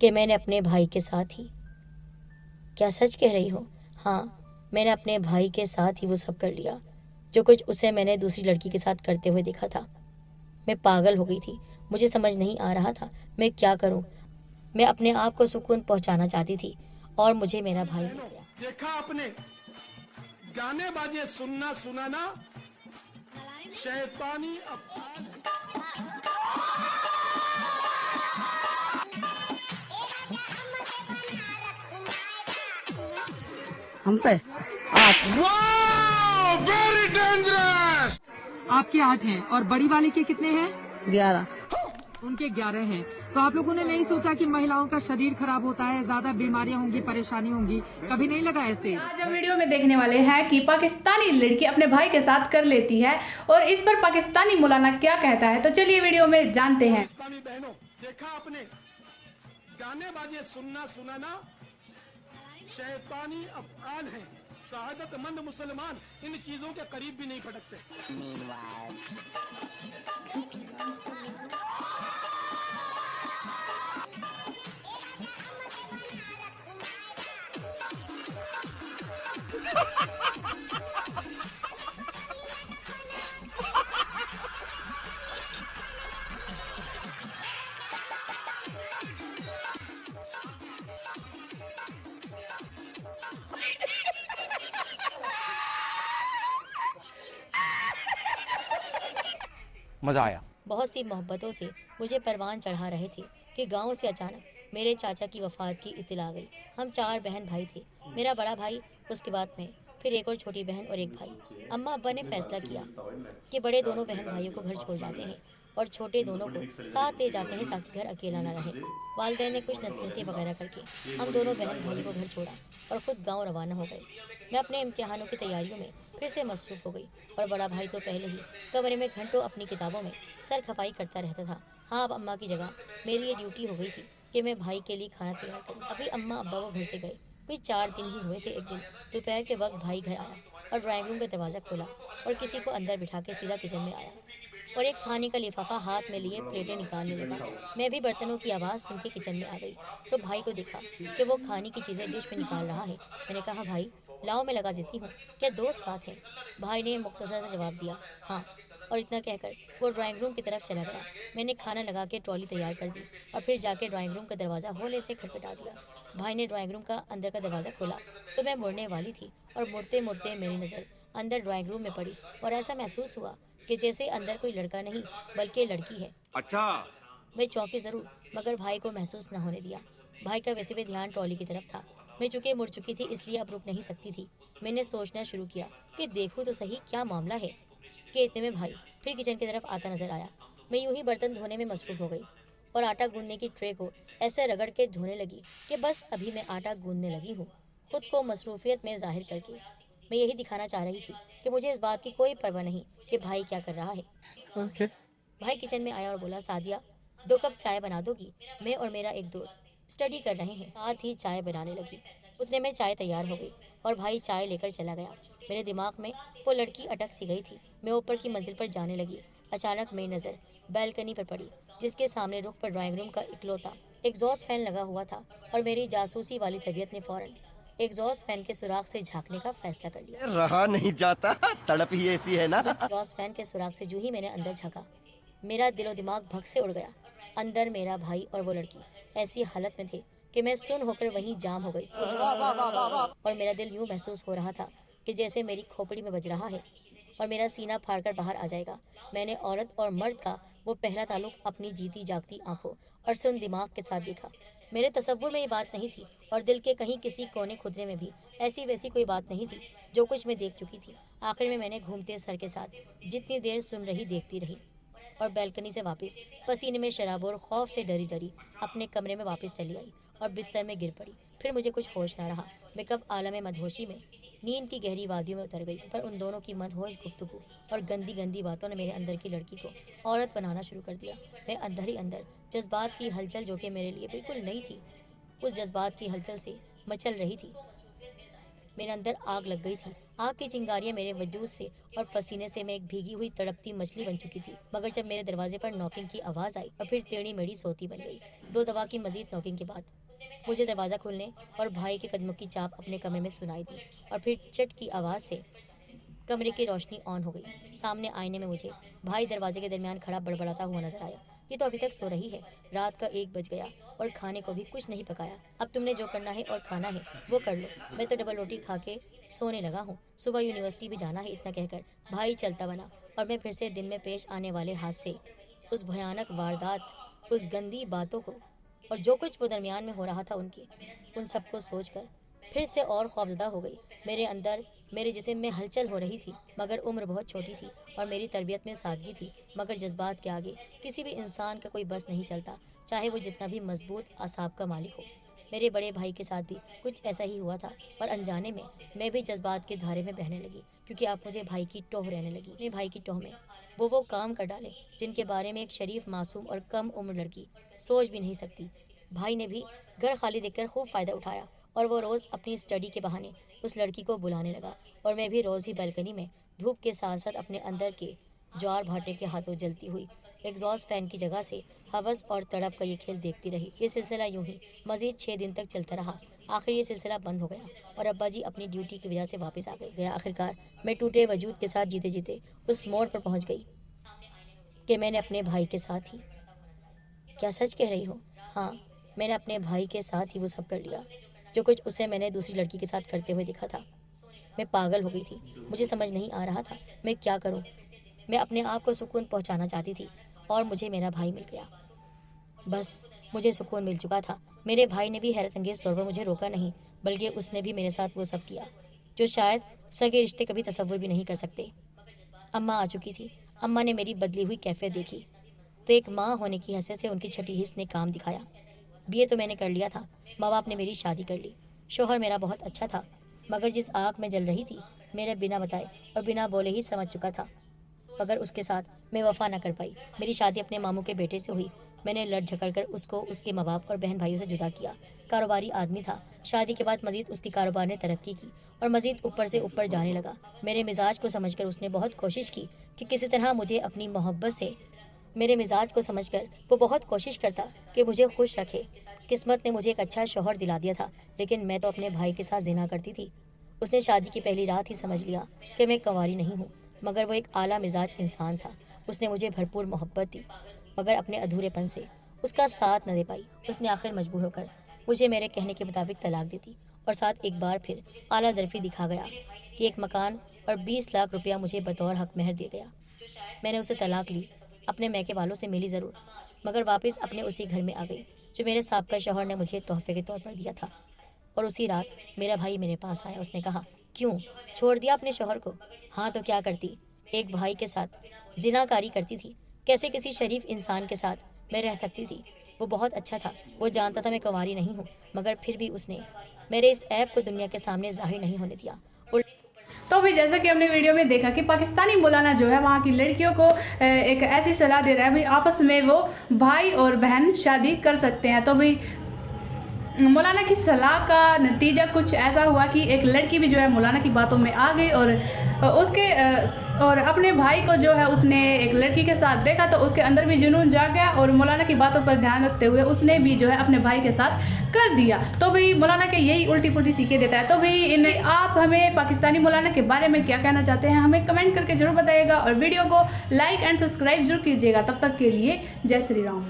कि मैंने अपने भाई के साथ ही। क्या सच कह रही हो? हाँ, मैंने अपने भाई के साथ ही वो सब कर लिया जो कुछ उसे मैंने दूसरी लड़की के साथ करते हुए देखा था। मैं पागल हो गई थी। मुझे समझ नहीं आ रहा था मैं क्या करूं। मैं अपने आप को सुकून पहुंचाना चाहती थी और मुझे मेरा भाई मिल गया। देखा आपने, गाने बाजे सुनना सुनाना शैतानी अफान। हम पे 8। Very dangerous. आपके 8 हैं और बड़ी वाली के कितने हैं? 11। उनके 11 हैं। तो आप लोगों ने नहीं सोचा कि महिलाओं का शरीर खराब होता है, ज्यादा बीमारियां होंगी, परेशानी होंगी? कभी नहीं लगा ऐसे? आज हम वीडियो में देखने वाले हैं कि पाकिस्तानी लड़की अपने भाई के साथ कर लेती है और इस पर पाकिस्तानी मौलाना क्या कहता है, तो चलिए वीडियो में जानते हैं। पाकिस्तानी बहनों, देखा आपने, गाने बाजे सुनना सुनाना शैतानी अफआन है। शहादतमंद मुसलमान इन चीजों के करीब भी नहीं फटकते। मजा आया। बहुत सी मोहब्बतों से मुझे परवान चढ़ा रहे थे कि गांव से अचानक मेरे चाचा की वफात की इत्तला आ गई। हम 4 बहन भाई थे। मेरा बड़ा भाई, उसके बाद मैं, फिर एक और छोटी बहन और एक भाई। अम्मा अब्बा ने फैसला किया कि बड़े दोनों बहन भाइयों को घर छोड़ जाते हैं और छोटे दोनों को साथ ले जाते हैं ताकि घर अकेला न रहे। वालिदैन ने कुछ नसीहतें वगैरह करके हम दोनों बहन भाइयों को घर छोड़ा और खुद गाँव रवाना हो गए। मैं अपने इम्तिहानों की तैयारियों में फिर से मसरूफ़ हो गई और बड़ा भाई तो पहले ही कमरे में घंटों अपनी किताबों में सर खपाई करता रहता था। हाँ, अब अम्मा की जगह मेरी ये ड्यूटी हो गई थी कि मैं भाई के लिए खाना तैयार करूँ। अभी अम्मा अब्बा को घर से गए कोई 4 दिन ही हुए थे। एक दिन दोपहर के वक्त भाई घर आया और ड्राइंग रूम का दरवाज़ा खोला और किसी को अंदर बिठा के सीधा किचन में आया और एक खाने का लिफाफा हाथ में लिए प्लेटें निकालने लगा। मैं भी बर्तनों की आवाज़ सुन के किचन में आ गई तो भाई को देखा कि वो खाने की चीज़ें डिश में निकाल रहा है। मैंने कहा, भाई लाओ मैं लगा देती हूँ, क्या दोस्त साथ हैं? भाई ने मुख्तसर से जवाब दिया, हाँ, और इतना कहकर वो ड्राइंग रूम की तरफ चला गया। मैंने खाना लगा के ट्रॉली तैयार कर दी और फिर जाके ड्राइंग रूम का दरवाज़ा हौले से खटखटा दिया। भाई ने ड्राइंग रूम का अंदर का दरवाज़ा खोला तो मैं मुड़ने वाली थी और मुड़ते मुड़ते मेरी नज़र अंदर ड्राइंग रूम में पड़ी और ऐसा महसूस हुआ कि जैसे अंदर कोई लड़का नहीं बल्कि लड़की है। अच्छा। मैं चौंकी ज़रूर मगर भाई को महसूस न होने दिया। भाई का वैसे भी ध्यान ट्रॉली की तरफ था। मैं चूँकि मुड़ चुकी थी इसलिए अब रुक नहीं सकती थी। मैंने सोचना शुरू किया कि देखूँ तो सही क्या मामला है कि इतने में भाई फिर किचन की तरफ आता नजर आया। मैं यूं ही बर्तन धोने में मसरूफ़ हो गई और आटा गूंदने की ट्रे को ऐसे रगड़ के धोने लगी कि बस अभी मैं आटा गूंदने लगी हूँ, खुद को मसरूफियत में जाहिर करके। मैं यही दिखाना चाह रही थी कि मुझे इस बात की कोई परवाह नहीं कि भाई क्या कर रहा है। भाई किचन में आया और बोला, सादिया 2 कप चाय बना दोगी? मैं और मेरा एक दोस्त स्टडी कर रहे हैं। साथ ही चाय बनाने लगी। उतने में चाय तैयार हो गई और भाई चाय लेकर चला गया। मेरे दिमाग में वो लड़की अटक सी गई थी। मैं ऊपर की मंजिल पर जाने लगी। अचानक मेरी नज़र बैल्कनी पर पड़ी जिसके सामने रुख पर ड्राइंग रूम का इकलौता एग्जॉस्ट फैन लगा हुआ था और मेरी जासूसी वाली तबीयत ने फौरन एग्जॉस्ट फैन के सुराख से झांकने का फैसला कर लिया। रहा नहीं जाता, तड़प ही ऐसी है ना। एग्जॉस्ट फैन के सुराख से जो ही मैंने अंदर झांका, मेरा दिलो दिमाग भग से उड़ गया। अंदर मेरा भाई और वो लड़की ऐसी हालत में थे कि मैं सुन होकर वहीं जाम हो गई और मेरा दिल यूं महसूस हो रहा था कि जैसे मेरी खोपड़ी में बज रहा है और मेरा सीना फाड़कर बाहर आ जाएगा। मैंने औरत और मर्द का वो पहला ताल्लुक अपनी जीती जागती आंखों और सुन दिमाग के साथ देखा। मेरे तसव्वुर में ये बात नहीं थी और दिल के कहीं किसी कोने खुदरे में भी ऐसी वैसी कोई बात नहीं थी जो कुछ मैं देख चुकी थी। आखिर में मैंने घूमते सर के साथ जितनी देर सुन रही देखती रही और बैल्कनी से वापस पसीने में शराबोर खौफ से डरी डरी अपने कमरे में वापस चली आई और बिस्तर में गिर पड़ी। फिर मुझे कुछ होश ना रहा। मैं कब आलम मदहोशी में नींद की गहरी वादियों में उतर गई। पर उन दोनों की मदहोश गुफ्तगू और गंदी गंदी बातों ने मेरे अंदर की लड़की को औरत बनाना शुरू कर दिया। मैं अंदर ही अंदर जज्बात की हलचल जो कि मेरे लिए बिल्कुल नई थी, उस जज्बात की हलचल से मचल रही थी। मेरे अंदर आग लग गई थी। आग की चिंगारियां मेरे वजूद से और पसीने से मैं एक भीगी हुई तड़पती मछली बन चुकी थी। मगर जब मेरे दरवाजे पर नॉकिंग की आवाज़ आई और फिर टेढ़ी मेढ़ी सोती बन गई। 2 दवा की मजीद नॉकिंग के बाद मुझे दरवाज़ा खुलने और भाई के कदमों की चाप अपने कमरे में सुनाई दी और फिर चट की आवाज़ से कमरे की रोशनी ऑन हो गई। सामने आईने में मुझे भाई दरवाजे के दरमियान खड़ा बड़बड़ाता हुआ नजर आया। ये तो अभी तक सो रही है, रात का 1 बज गया और खाने को भी कुछ नहीं पकाया। अब तुमने जो करना है और खाना है वो कर लो, मैं तो डबल रोटी खा के सोने लगा हूँ, सुबह यूनिवर्सिटी भी जाना है। इतना कहकर भाई चलता बना और मैं फिर से दिन में पेश आने वाले हादसे, उस भयानक वारदात, उस गंदी बातों को और जो कुछ वो दरमियान में हो रहा था उन सबको सोचकर फिर से और खौफजदा हो गई। मेरे अंदर मेरे जिस्म में हलचल हो रही थी, मगर उम्र बहुत छोटी थी और मेरी तरबियत में सादगी थी, मगर जज्बात के आगे किसी भी इंसान का कोई बस नहीं चलता, चाहे वो जितना भी मजबूत आसाब का मालिक हो। मेरे बड़े भाई के साथ भी कुछ ऐसा ही हुआ था और अनजाने में मैं भी जज्बात के धारे में बहने लगी, क्योंकि अब मुझे भाई की टोह रहने लगी। अपने भाई की टोह में वो काम कर डाले जिनके बारे में एक शरीफ, मासूम और कम उम्र लड़की सोच भी नहीं सकती। भाई ने भी घर खाली देखकर खूब फ़ायदा उठाया और वो रोज़ अपनी स्टडी के बहाने उस लड़की को बुलाने लगा और मैं भी रोज़ ही बालकनी में धूप के साथ साथ अपने अंदर के ज्वार भाटे के हाथों जलती हुई एग्जॉस्ट फैन की जगह से हवस और तड़प का ये खेल देखती रही। ये सिलसिला यूं ही मज़ीद 6 दिन तक चलता रहा। आखिर ये सिलसिला बंद हो गया और अब्बा जी अपनी ड्यूटी की वजह से वापस आ गए। आखिरकार मैं टूटे वजूद के साथ जीते जीते उस मोड़ पर पहुँच गई कि मैंने अपने भाई के साथ ही, क्या सच कह रही हो? हाँ, मैंने अपने भाई के साथ ही वो सब कर लिया जो कुछ उसे मैंने दूसरी लड़की के साथ करते हुए देखा था। मैं पागल हो गई थी, मुझे समझ नहीं आ रहा था मैं क्या करूं। मैं अपने आप को सुकून पहुंचाना चाहती थी और मुझे मेरा भाई मिल गया। बस मुझे सुकून मिल चुका था। मेरे भाई ने भी हैरत अंगेज़ तौर पर मुझे रोका नहीं, बल्कि उसने भी मेरे साथ वो सब किया जो शायद सगे रिश्ते कभी तसव्वुर भी नहीं कर सकते। अम्मा आ चुकी थी। अम्मा ने मेरी बदली हुई कैफियत देखी तो एक माँ होने की हैसियत से उनकी छठी हिस्स ने काम दिखाया। बीए तो मैंने कर लिया था, माँ बाप ने मेरी शादी कर ली। शोहर मेरा बहुत अच्छा था, मगर जिस आग में जल रही थी मेरे बिना बताए और बिना बोले ही समझ चुका था, मगर उसके साथ मैं वफा न कर पाई। मेरी शादी अपने मामू के बेटे से हुई। मैंने लड़ झगड़ कर उसको उसके माँ बाप और बहन भाइयों से जुदा किया। कारोबारी आदमी था। शादी के बाद मजीद उसकी कारोबार ने तरक्की की और मजीद ऊपर से ऊपर जाने लगा। मेरे मिजाज को समझकर उसने बहुत कोशिश की कि किसी तरह मुझे अपनी मोहब्बत से, मेरे मिजाज को समझकर वो बहुत कोशिश करता कि मुझे खुश रखे। किस्मत ने मुझे एक अच्छा शौहर दिला दिया था, लेकिन मैं तो अपने भाई के साथ जिना करती थी। उसने शादी की पहली रात ही समझ लिया कि मैं कंवारी नहीं हूँ, मगर वो एक आला मिजाज इंसान था। उसने मुझे भरपूर मोहब्बत दी, मगर अपने अधूरेपन से उसका साथ न दे पाई। उसने आखिर मजबूर होकर मुझे मेरे कहने के मुताबिक तलाक दी थी और साथ एक बार फिर आला ज़रफ़ी दिखा गया कि एक मकान और 20 लाख रुपया मुझे बतौर हक महर दे गया। मैंने उसे तलाक ली, अपने मैके वालों से मिली ज़रूर, मगर वापस अपने उसी घर में आ गई जो मेरे साबका शौहर ने मुझे तोहफे के तौर पर दिया था। और उसी रात मेरा भाई मेरे पास आया। उसने कहा, क्यों छोड़ दिया अपने शौहर को? हाँ तो क्या करती, एक भाई के साथ जिनाकारी करती थी। कैसे किसी शरीफ इंसान के साथ मैं रह सकती थी? वो बहुत अच्छा था, वो जानता था मैं कुंवारी नहीं हूँ, मगर फिर भी उसने मेरे इस ऐब को दुनिया के सामने जाहिर नहीं होने दिया। तो भी जैसा कि हमने वीडियो में देखा कि पाकिस्तानी मौलाना जो है वहाँ की लड़कियों को एक ऐसी सलाह दे रहा है भाई आपस में वो भाई और बहन शादी कर सकते हैं। तो भाई मौलाना की सलाह का नतीजा कुछ ऐसा हुआ कि एक लड़की भी जो है मौलाना की बातों में आ गई और अपने भाई को जो है उसने एक लड़की के साथ देखा तो उसके अंदर भी जुनून जाग गया और मौलाना की बातों पर ध्यान रखते हुए उसने भी जो है अपने भाई के साथ कर दिया। तो भाई मौलाना के यही उल्टी पुल्टी सीखे देता है। तो भाई आप हमें पाकिस्तानी मौलाना के बारे में क्या कहना चाहते हैं हमें कमेंट करके जरूर बताइएगा और वीडियो को लाइक एंड सब्सक्राइब जरूर कीजिएगा। तब तक के लिए जय श्री राम।